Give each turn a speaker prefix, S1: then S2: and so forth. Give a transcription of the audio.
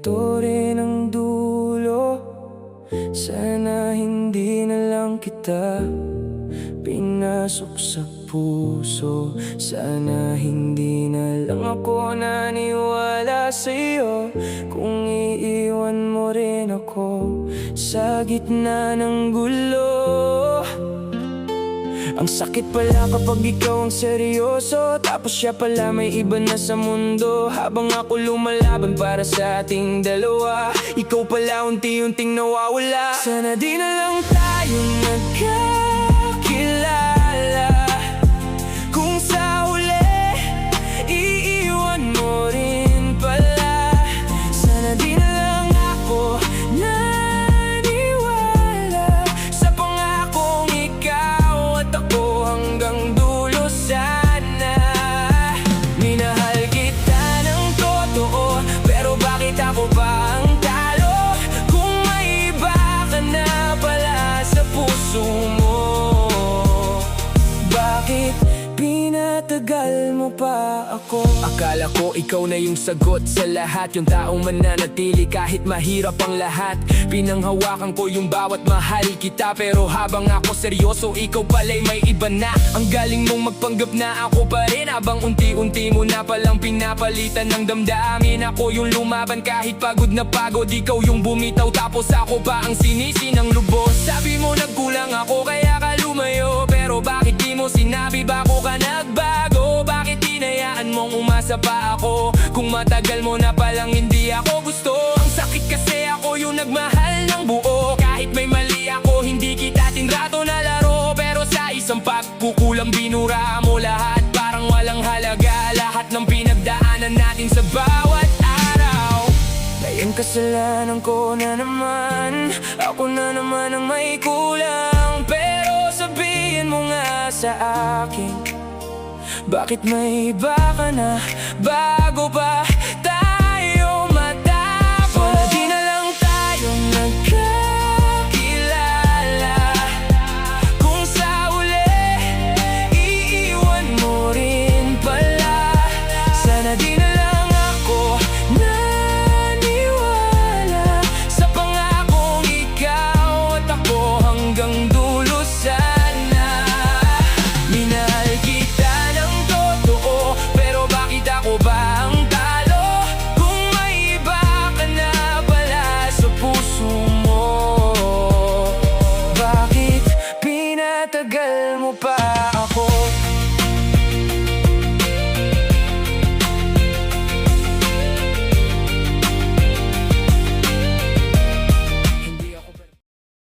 S1: ito rin ang dulo. Sana hindi na lang kita pinasok sa puso. Sana hindi na lang ako naniwala sa'yo. Kung iiwan mo rin ako sa gitna ng gulo. Ang sakit pala kapag ikaw ang seryoso, tapos siya pala may iba na sa mundo. Habang ako lumalaban para sa ating dalawa, ikaw pala unti-unting nawawala. Sana di na lang tayo nagkakilala. Kung sa huli, iiwan mo rin pala. Sana di na lang ako naniwala sa pangakong ikaw at ako hanggang dulo. Sana minahal kita ng totoo, pero bakit ako pa ang talo? Kung may iba ka na pala sa puso mo, bakit pinatagal mo pa ako? Akala ko ikaw na yung sagot sa lahat, yung taong mananatili kahit mahirap ang lahat. Pinanghawakan ko yung bawat mahal kita, pero habang ako seryoso, ikaw pala'y may iba na. Ang galing mong magpanggap na ako pa rin, habang unti-unti mo na palang pinapalitan ng damdamin. Ako yung lumaban kahit pagod na pagod, ikaw yung bumitaw tapos ako pa ang sinisi ng lubos. Sabi mo nagkulang ako kaya ka lumayo, pero bakit di mo sinabi bako ka nagbago? Bakit hinayaan mong umasa pa ako kung matagal mo na palang hindi ako gusto? Ang sakit kasi ako yung nagmahal ng buo. Kahit may mali ako, hindi kita tinrato na laro. Pero sa isang pagkukulang binura mo lahat, parang walang halaga lahat ng pinagdaanan natin sa bawat araw. Ngayon kasalanan ko na naman, ako na naman ang may kulang. Pero sabihin mo nga sa akin, bakit may iba ka na bago pa?